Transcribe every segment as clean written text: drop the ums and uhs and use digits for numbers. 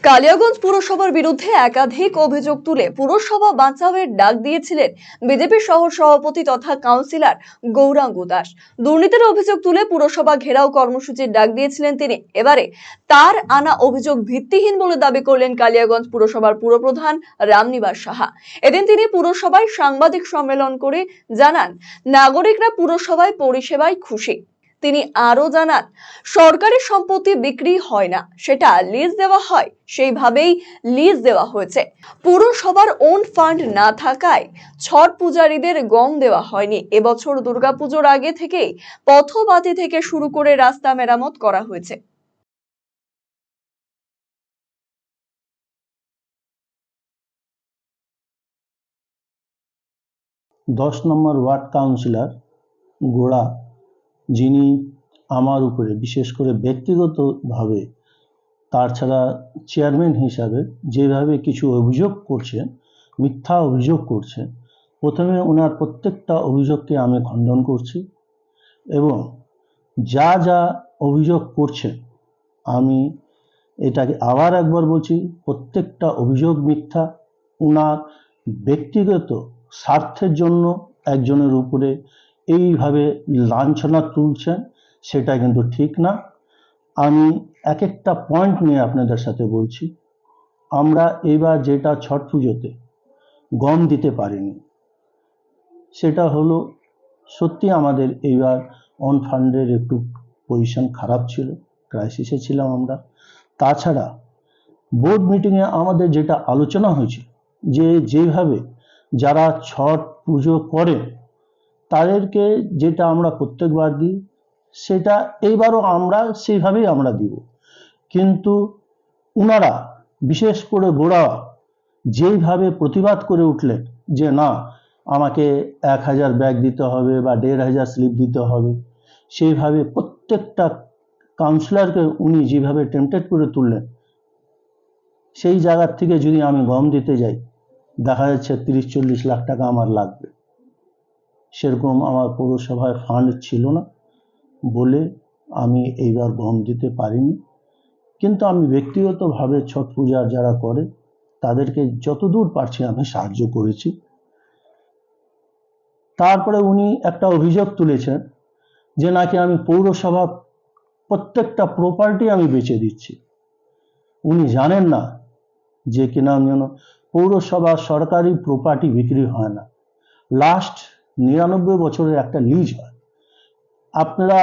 কালিয়াগঞ্জ পুরসভার বিরুদ্ধে একাধিক অভিযোগ তুলে পুরসভা বাঁচাওয়ের ডাক দিয়েছিলেন বিজেপি শহর সভাপতি তথা কাউন্সিলর গৌরাঙ্গ দাস। দুর্নীতির অভিযোগ তুলে পুরসভা ঘেরাও কর্মসূচির ডাক দিয়েছিলেন তিনি। এবারে তার আনা অভিযোগ ভিত্তিহীন বলে দাবি করলেন কালিয়াগঞ্জ পুরসভার পুরপ্রধান রামনিবাস সাহা। এদিন তিনি পুরসভায় সাংবাদিক সম্মেলন করে জানান, নাগরিকরা পুরসভায় পরিষেবায় খুশি। তিনি আরো জানান, সরকারি সম্পত্তি বিক্রি হয় না, সেটা লিজ দেওয়া হয়, সেইভাবেই লিজ দেওয়া হয়েছে। পুরসভার ওন ফান্ড না থাকায় ছট পূজারীদের গম দেওয়া হয়নি। এবছর দুর্গাপুজোর আগে থেকেই পথবাতি থেকে শুরু করে রাস্তা মেরামত করা হয়েছে। 10 নম্বর ওয়ার্ড কাউন্সিলর গোড়া, যিনি আমার উপরে বিশেষ করে ব্যক্তিগতভাবে, তাছাড়া চেয়ারম্যান হিসাবে যেভাবে কিছু অভিযোগ করছেন, মিথ্যা অভিযোগ করছেন, প্রথমে ওনার প্রত্যেকটা অভিযোগকে আমি খণ্ডন করছি এবং যা যা অভিযোগ করছেন আমি এটাকে আবার একবার বলছি, প্রত্যেকটা অভিযোগ মিথ্যা। ওনার ব্যক্তিগত স্বার্থের জন্য একজনের উপরে এইভাবে লাঞ্ছনা তুলছেন, সেটা কিন্তু ঠিক না। আমি এক একটা পয়েন্ট নিয়ে আপনাদের সাথে বলছি। আমরা এবার যেটা ছট পুজোতে গম দিতে পারিনি, সেটা হলো সত্যি আমাদের এইবার অন ফান্ডের একটু পজিশন খারাপ ছিল, ক্রাইসিসে ছিলাম আমরা। তাছাড়া বোর্ড মিটিংয়ে আমাদের যেটা আলোচনা হয়েছিল, যেভাবে যারা ছট পুজো করে তাদেরকে যেটা আমরা প্রত্যেকবার দিই, সেটা এইবারও আমরা সেইভাবেই আমরা দিব। কিন্তু ওনারা বিশেষ করে গোড়া যেইভাবে প্রতিবাদ করে উঠলেন যে না, আমাকে 1000 ব্যাগ দিতে হবে বা 1500 স্লিপ দিতে হবে, সেইভাবে প্রত্যেকটা কাউন্সিলরকে উনি যেভাবে টেম্পটেড করে তুললেন, সেই জায়গার থেকে যদি আমি গম দিতে যাই, দেখা যাচ্ছে 30-40 লাখ টাকা আমার লাগবে। সেরকম আমার পৌরসভায় ফান্ড ছিল না বলে আমি এইবার গম দিতে পারিনি। কিন্তু আমি ব্যক্তিগতভাবে ছট পূজার যারা করে তাদেরকে যতদূর পারছি আমি সাহায্য করেছি। তারপরে উনি একটা অভিযোগ তুলেছেন যে নাকি আমি পৌরসভা প্রত্যেকটা প্রপার্টি আমি বেচে দিচ্ছি। উনি জানেন না যে কিনা যেন পৌরসভা সরকারি প্রপার্টি বিক্রি হয় না, লাস্ট 99 বছরের একটা লিজ হয়। আপনারা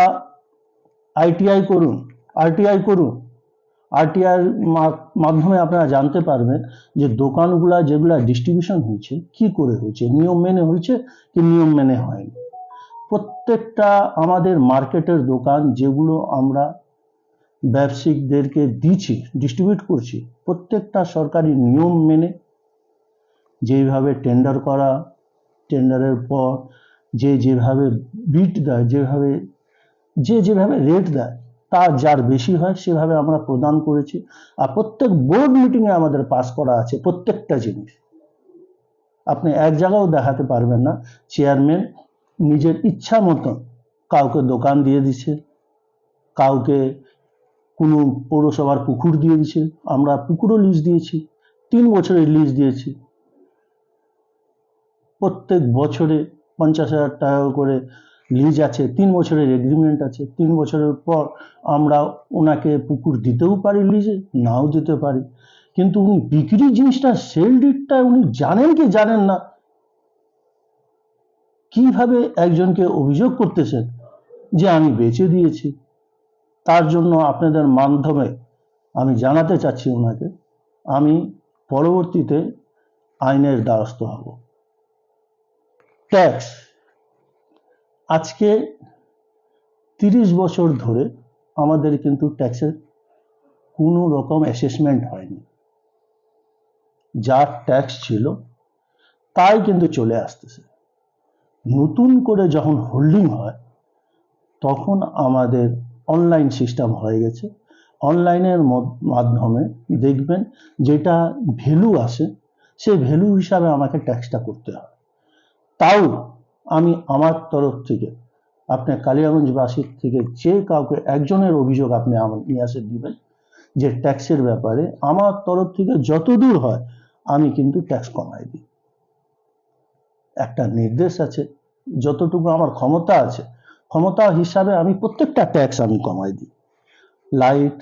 আইটিআই করুন, আরটিআই করুন, আরটিআইয়ের মাধ্যমে আপনারা জানতে পারবেন যে দোকানগুলা যেগুলা ডিস্ট্রিবিউশন হয়েছে কি করে হয়েছে, নিয়ম মেনে হয়েছে কি নিয়ম মেনে হয়নি। প্রত্যেকটা আমাদের মার্কেটের দোকান যেগুলো আমরা ব্যবসায়িকদেরকে দিচ্ছি, ডিস্ট্রিবিউট করছি, প্রত্যেকটা সরকারি নিয়ম মেনে, যেভাবে টেন্ডার করা, টেন্ডারের পর যেভাবে বিট দেয়, যেভাবে রেট দেয়, তা যার বেশি হয় সেভাবে আমরা প্রদান করেছি। আর প্রত্যেক বোর্ড মিটিংয়ে আমাদের পাস করা আছে প্রত্যেকটা জিনিস। আপনি এক জায়গাও দেখাতে পারবেন না চেয়ারম্যান নিজের ইচ্ছা মতন কাউকে দোকান দিয়ে দিচ্ছে, কাউকে কোনো পৌরসভার পুকুর দিয়ে দিচ্ছে। আমরা পুকুরও লিজ দিয়েছি, 3 বছরের লিজ দিয়েছি। প্রত্যেক বছরে 50,000 টাকা করে লিজ আছে, 3 বছরের এগ্রিমেন্ট আছে। 3 বছরের পর আমরা ওনাকে পুকুর দিতেও পারি লিজে, নাও দিতে পারি। কিন্তু উনি বিক্রি জিনিসটা, সেল ডিডটা উনি জানেন কি জানেন না, কিভাবে একজনকে অভিযোগ করতেছেন যে আমি বেচে দিয়েছি। তার জন্য আপনাদের মাধ্যমে আমি জানাতে চাচ্ছি ওনাকে, আমি পরবর্তীতে আইনের দ্বারস্থ হব। ট্যাক্স, আজকে 30 বছর ধরে আমাদের কিন্তু ট্যাক্সের কোনো রকম অ্যাসেসমেন্ট হয়নি। যা ট্যাক্স ছিল তাই কিন্তু চলে আসতেছে। নতুন করে যখন হোল্ডিং হয় তখন আমাদের অনলাইন সিস্টেম হয়ে গেছে। অনলাইনের মাধ্যমে দেখবেন যেটা ভ্যালু আসে, সেই ভ্যালু হিসাবে আমাকে ট্যাক্সটা করতে হয়। তাও আমি আমার তরফ থেকে, আপনি কালিয়াগঞ্জবাসীর থেকে যে কাউকে একজনের অভিযোগ আপনি আমার নিয়ে আসে দিবেন, যে ট্যাক্সের ব্যাপারে আমার তরফ থেকে যতদূর হয় আমি কিন্তু ট্যাক্স কমাই দিই। একটা নির্দেশ আছে, যতটুকু আমার ক্ষমতা আছে ক্ষমতা হিসাবে আমি প্রত্যেকটা ট্যাক্স আমি কমাই দিই। লাইট,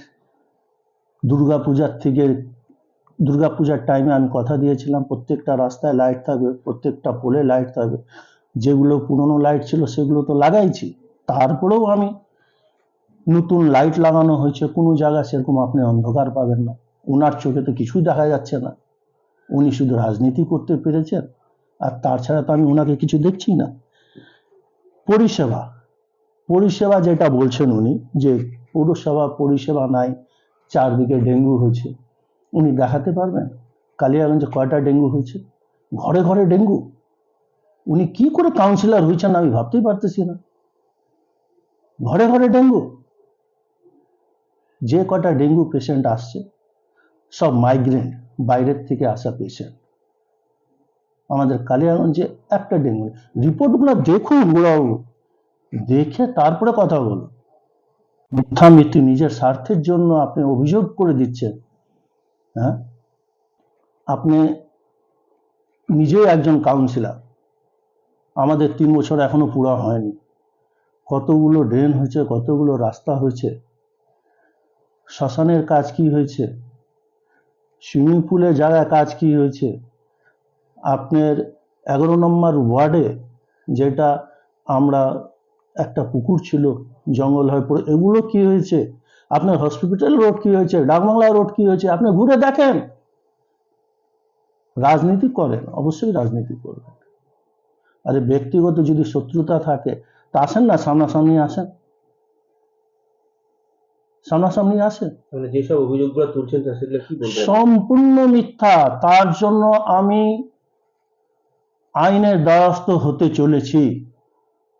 দুর্গাপূজার টাইমে আমি কথা দিয়েছিলাম প্রত্যেকটা রাস্তায় লাইট থাকবে, প্রত্যেকটা পোলে লাইট থাকবে। যেগুলো পুরনো লাইট ছিল সেগুলো তো লাগাইছি, তারপরেও আমি নতুন লাইট লাগানো হয়েছে। কোনো জায়গায় সেরকম আপনি অন্ধকার পাবেন না, ওনার চোখে তো কিছুই দেখা যাচ্ছে না। উনি শুধু রাজনীতি করতে পেরেছেন, আর তাছাড়া তো আমি ওনাকে কিছু দেখছি না। পরিষেবা যেটা বলছেন উনি, যে পৌরসভা পরিষেবা নাই, চারদিকে ডেঙ্গু হয়েছে, উনি দেখাতে পারবেন কালিয়াগঞ্জে কয়টা ডেঙ্গু হয়েছে? ঘরে ঘরে ডেঙ্গু। উনি কি করে কাউন্সিলর হয়েছেন আমি ভাবতেই পারতেছি না। ঘরে ঘরে ডেঙ্গু। যে কটা ডেঙ্গু পেশেন্ট আসছে সব মাইগ্রেন্ট, বাইরের থেকে আসা পেশেন্ট। আমাদের কালিয়াগঞ্জে একটা ডেঙ্গু। রিপোর্টগুলো দেখুন বুড়াবাবু, দেখে তারপরে কথা বলুন। মিথ্যা নিজের স্বার্থের জন্য আপনি অভিযোগ করে দিচ্ছেন। হ্যাঁ, আপনি নিজেই একজন কাউন্সিলর, আমাদের 3 বছর এখনো পুরো হয়নি। কতগুলো ড্রেন হয়েছে, কতগুলো রাস্তা হয়েছে, শ্মশানের কাজ কি হয়েছে, সুইমিং পুলের জায়গায় কাজ কি হয়েছে, আপনার 11 নম্বর ওয়ার্ডে যেটা আমরা একটা পুকুর ছিল জঙ্গল হয়ে পড়ে, এগুলো কি হয়েছে, আপনার হসপিটাল রোড কি হয়েছে, ডাকবাংলা রোড কি হয়েছে, আপনি ঘুরে দেখেন। রাজনীতি করেন, অবশ্যই রাজনীতি করবেন। আরে ব্যক্তিগত যদি শত্রুতা থাকে তা আসেন না, সামনাসামনি আসেন, সামনাসামনি আসেন। মানে যেসব অভিযোগগুলো তুলছেন সেগুলো কি বলবেন? সম্পূর্ণ মিথ্যা। তার জন্য আমি আইনের দ্বারস্থ হতে চলেছি।